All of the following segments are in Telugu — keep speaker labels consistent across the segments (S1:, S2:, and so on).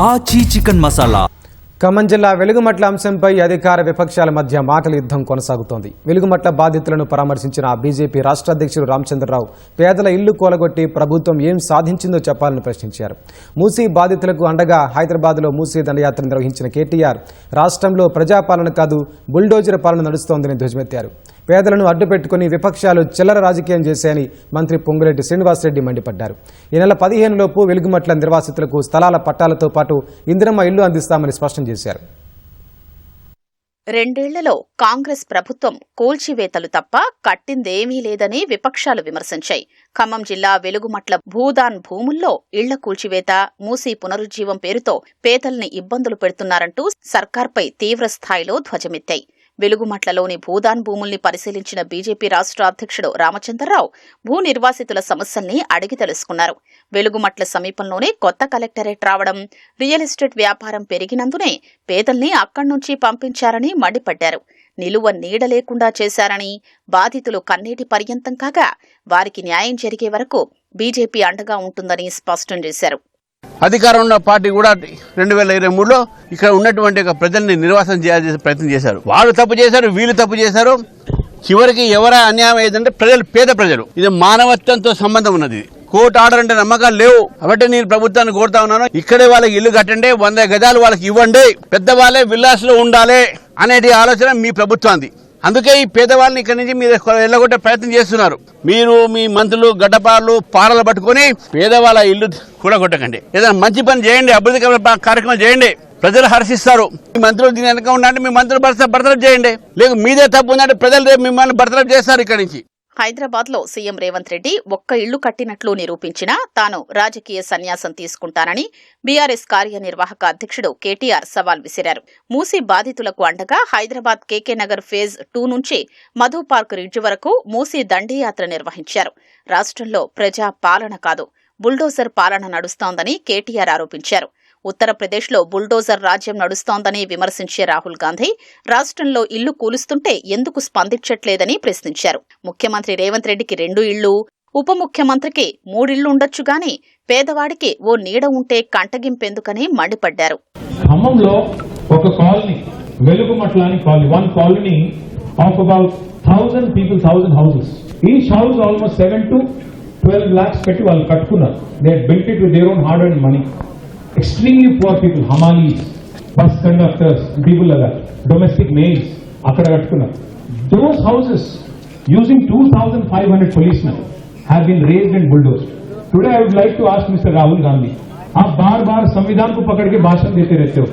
S1: ఆచి చికెన్ మసాలా.
S2: ఖమ్మం జిల్లా వెలుగుమట్ల అంశంపై అధికార విపక్షాల మధ్య మాటల యుద్ధం కొనసాగుతోంది. వెలుగుమట్ల బాధితులను పరామర్శించిన బీజేపీ రాష్ట్ర అధ్యక్షుడు రామచంద్రరావు పేదల ఇల్లు కూలగొట్టి ప్రభుత్వం ఏం సాధించిందో చెప్పాలని ప్రశ్నించారు. మూసీ బాధితులకు అండగా హైదరాబాద్లో మూసీ దండయాత్ర నిర్వహించిన కేటీఆర్ రాష్ట్రంలో ప్రజాపాలన కాదు బుల్డోజర్ పాలన నడుస్తోందని ధ్వజమెత్తారు. పేదలను అడ్డుపెట్టుకుని విపక్షాలు చిల్లర రాజకీయం చేశాయని మంత్రి పొంగులేటి శ్రీనివాసరెడ్డి మండిపడ్డారు. ఈ నెల 15 లోపు వెలుగుమట్ల నిర్వాసితులకు స్థలాల పట్టాలతో పాటు ఇందిరమ్మ ఇల్లు అందిస్తామని స్పష్టం చేశారు.
S3: 2 ఏళ్లలో కాంగ్రెస్ ప్రభుత్వం కూల్చివేతలు తప్ప కట్టిందేమీ లేదని విపక్షాలు విమర్శించాయి. ఖమ్మం జిల్లా వెలుగుమట్ల భూదాన్ భూముల్లో ఇళ్ల కూల్చివేత, మూసీ పునరుజ్జీవం పేరుతో పేదల్ని ఇబ్బందులు పెడుతున్నారంటూ సర్కార్పై తీవ్రస్థాయిలో ధ్వజమెత్తాయి. వెలుగుమట్లలోని భూదాన్ భూముల్ని పరిశీలించిన బీజేపీ రాష్ట్ర అధ్యక్షుడు రామచంద్రరావు భూ నిర్వాసితుల సమస్యల్ని అడిగి తెలుసుకున్నారు. వెలుగుమట్ల సమీపంలోనే కొత్త కలెక్టరేట్ రావడం, రియల్ ఎస్టేట్ వ్యాపారం పెరిగినందునే పేదల్ని అక్కడి నుంచి పంపించారని మండిపడ్డారు. నిలువ నీడ లేకుండా చేశారని, బాధితులు కన్నీటి పర్యంతం కాగా వారికి న్యాయం జరిగే వరకు బీజేపీ అండగా ఉంటుందని స్పష్టం చేశారు.
S4: అధికారం ఉన్న పార్టీ కూడా 2023లో ఇక్కడ ఉన్నటువంటి ప్రజల్ని నిర్వాసనం చేయాల్సిన ప్రయత్నం చేశారు. వాళ్ళు తప్పు చేశారు, వీళ్ళు తప్పు చేశారు. చివరికి ఎవరా అన్యాయం అయిందంటే పేద ప్రజలు. ఇది మానవత్వంతో సంబంధం ఉన్నది. కోర్టు ఆర్డర్ అంటే నమ్మకాలు లేవు. కాబట్టి నేను ప్రభుత్వాన్ని కోరుతా ఉన్నాను, ఇక్కడే వాళ్ళకి ఇల్లు కట్టండి, 100 గజాలు వాళ్ళకి ఇవ్వండి, పెద్దవాళ్ళే విల్లాస్ లో ఉండాలి అనేది ఆలోచన మీ ప్రభుత్వాన్ని. అందుకే ఈ పేదవాళ్ళని ఇక్కడి నుంచి మీరు వెళ్ళగొట్టే ప్రయత్నం చేస్తున్నారు. మీరు మీ మంత్రులు గడ్డపార్లు పారలు పట్టుకుని పేదవాళ్ళ ఇల్లు కూడా కొట్టకండి. ఏదైనా మంచి పని చేయండి, అభివృద్ధి కార్యక్రమాలు చేయండి, ప్రజలు హర్షిస్తారు. మీ మంత్రులు దీని వెనక ఉండండి, మీ మంత్రులు బర్తరఫ్ చేయండి. లేక మీదే తప్పు ఉందంటే ప్రజలు రేపు మిమ్మల్ని బర్తరఫ్ చేస్తారు. ఇక్కడి నుంచి
S3: హైదరాబాద్ లో సీఎం రేవంత్ రెడ్డి ఒక్క ఇళ్లు కట్టినట్లు నిరూపించినా తాను రాజకీయ సన్యాసం తీసుకుంటానని బీఆర్ఎస్ కార్యనిర్వాహక అధ్యక్షుడు కేటీఆర్ సవాల్ విసిరారు. మూసీ బాధితులకు అండగా హైదరాబాద్ కేకే నగర్ ఫేజ్ 2 నుంచి మధు పార్క్ రిడ్జ్ వరకు మూసీ దండయాత్ర నిర్వహించారు. రాష్ట్రంలో ప్రజా పాలన కాదు బుల్డోజర్ పాలన నడుస్తోందని కేటీఆర్ ఆరోపించారు. ఉత్తరప్రదేశ్లో బుల్డోజర్ రాజ్యం నడుస్తోందని విమర్శించే రాహుల్ గాంధీ రాష్ట్రంలో ఇల్లు కూలుస్తుంటే ఎందుకు స్పందించట్లేదని ప్రశ్నించారు. ముఖ్యమంత్రి రేవంత్ రెడ్డికి 2 ఇళ్లు, ఉప ముఖ్యమంత్రికి 3 ఇళ్లు ఉండొచ్చుగాని పేదవాడికి ఓ నీడ ఉంటే కంటగింపెందుకని మండిపడ్డారు.
S5: ఖమ్మంలో ఒక కాలనీ వెలుగుమట్ల అని colony, 1 colony of about 1000 people, 1000 houses. Each house almost 7 to 12 lakhs పెట్టి వాళ్ళు కట్టుకున్నారు. They had built it with their own hard earned money. Extremely poor people, hamalis, bus conductors, people like that, domestic maids, akkada kattukunnaru. Those houses using 2,500 policemen have been razed and bulldozed. Today I would like to ask Mr. Rahul Gandhi, आप बार-बार संविधान को पकड़ के भाषण देते रहते हो.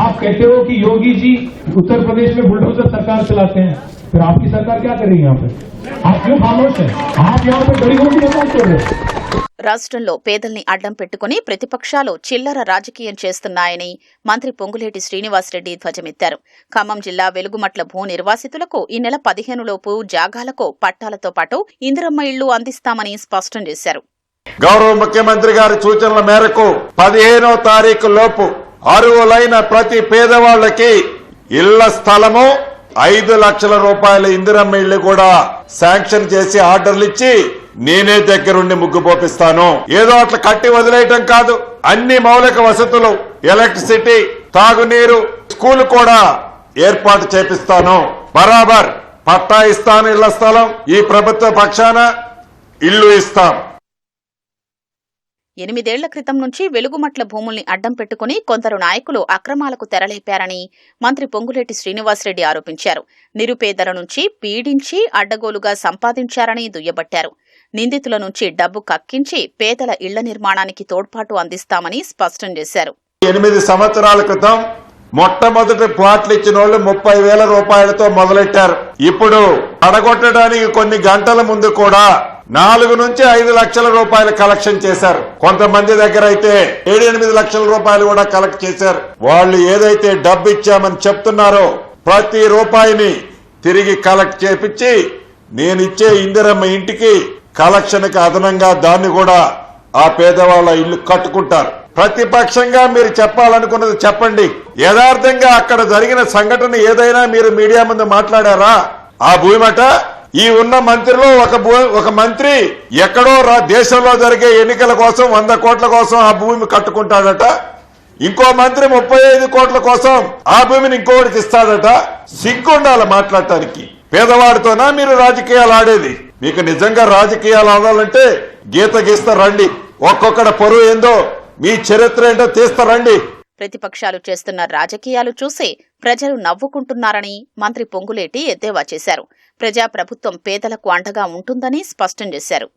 S5: आप कहते हो कि योगी जी उत्तर प्रदेश में बुलडोजर सरकार चलाते हैं, फिर आपकी सरकार क्या कर रही है यहाँ पे? आप क्यों खामोश हैं? आप यहाँ पे गरीबों की मदद कर रहे हो.
S3: రాష్ట్రంలో పేదల్ని అడ్డం పెట్టుకుని ప్రతిపక్షాలు చిల్లర రాజకీయం చేస్తున్నాయని మంత్రి పొంగులేటి శ్రీనివాసరెడ్డి ధ్వజమెత్తారు. ఖమ్మం జిల్లా వెలుగుమట్ల భూ నిర్వాసితులకు ఈ నెల 15 లోపు జాగాలకు పట్టాలతో పాటు ఇందిరమ్మ ఇళ్లు అందిస్తామని స్పష్టం చేశారు.
S6: గౌరవ ముఖ్యమంత్రి గారి సూచనల మేరకు 15వ తారీఖు లోపు అర్హులైన ప్రతి పేదవాళ్లకి ఇళ్ల స్థలము 5 లక్షల రూపాయల ఇందిరమ్మ ఇళ్లు కూడా శాంక్షన్ చేసి ఆర్డర్లు ఇచ్చి నేనే దగ్గరుండి ముగ్గు పోపిస్తాను. ఏదో అట్లా కట్టి వదిలేయటం కాదు. అన్ని మౌలిక వసతులు, ఎలక్ట్రిసిటీ, తాగునీరు, స్కూల్ కూడా ఏర్పాటు చేపిస్తాను. బరాబర్ పట్టా ఇస్తాను, ఇళ్ల స్థలం ఈ ప్రభుత్వ పక్షాన ఇల్లు ఇస్తాం.
S3: 8 ఏళ్ల క్రితం నుంచి వెలుగుమట్ల భూముల్ని అడ్డం పెట్టుకుని కొందరు నాయకులు అక్రమాలకు తెరలేపారని మంత్రి పొంగులేటి శ్రీనివాసరెడ్డి ఆరోపించారు. నిరుపేదల నుంచి పీడించి అడ్డగోలుగా సంపాదించారని దుయ్యబట్టారు. నిందితుల నుంచి డబ్బు కక్కించి పేదల ఇళ్ల నిర్మాణానికి తోడ్పాటు అందిస్తామని స్పష్టం చేశారు.
S6: 8 సంవత్సరాల క్రితం మొట్టమొదటి ప్లాట్లు ఇచ్చిన వాళ్ళు 30,000 రూపాయలతో మొదలెట్టారు. ఇప్పుడు అడగొట్టడానికి కొన్ని గంటల ముందు కూడా 4 నుంచి 5 లక్షల రూపాయలు కలెక్షన్ చేశారు. కొంతమంది దగ్గర అయితే 7-8 లక్షల రూపాయలు కూడా కలెక్ట్ చేశారు. వాళ్ళు ఏదైతే డబ్బు ఇచ్చామని చెప్తున్నారో ప్రతి రూపాయిని తిరిగి కలెక్ట్ చేపించి నేనిచ్చే ఇందిరమ్మ ఇంటికి కలెక్షన్ కి అదనంగా దాన్ని కూడా ఆ పేదవాళ్ల ఇల్లు కట్టుకుంటారు. ప్రతిపక్షంగా మీరు చెప్పాలనుకున్నది చెప్పండి. యథార్థంగా అక్కడ జరిగిన సంఘటన ఏదైనా మీరు మీడియా ముందు మాట్లాడారా? ఆ భూమిట ఈ ఉన్న మంత్రిలో ఒక మంత్రి ఎక్కడో దేశంలో జరిగే ఎన్నికల కోసం 100 కోట్ల కోసం ఆ భూమి కట్టుకుంటాడట. ఇంకో మంత్రి 35 కోట్ల కోసం ఆ భూమిని ఇంకోటికి ఇస్తాడట. సిగ్గుండాలి మాట్లాడటానికి. పేదవాడితోనా మీరు రాజకీయాలు ఆడేది? మీకు నిజంగా రాజకీయాలు ఆడాలంటే గీత గీస్తారండి. ఒక్కొక్కడ పరువు ఏందో, మీ చరిత్ర ఏంటో తీస్తారండి.
S3: ప్రతిపక్షాలు చేస్తున్న రాజకీయాలు చూసి ప్రజలు నవ్వుకుంటున్నారని మంత్రి పొంగులేటి ఎద్దేవా చేశారు. ప్రజాప్రభుత్వం పేదలకు అండగా ఉంటుందని స్పష్టం చేశారు.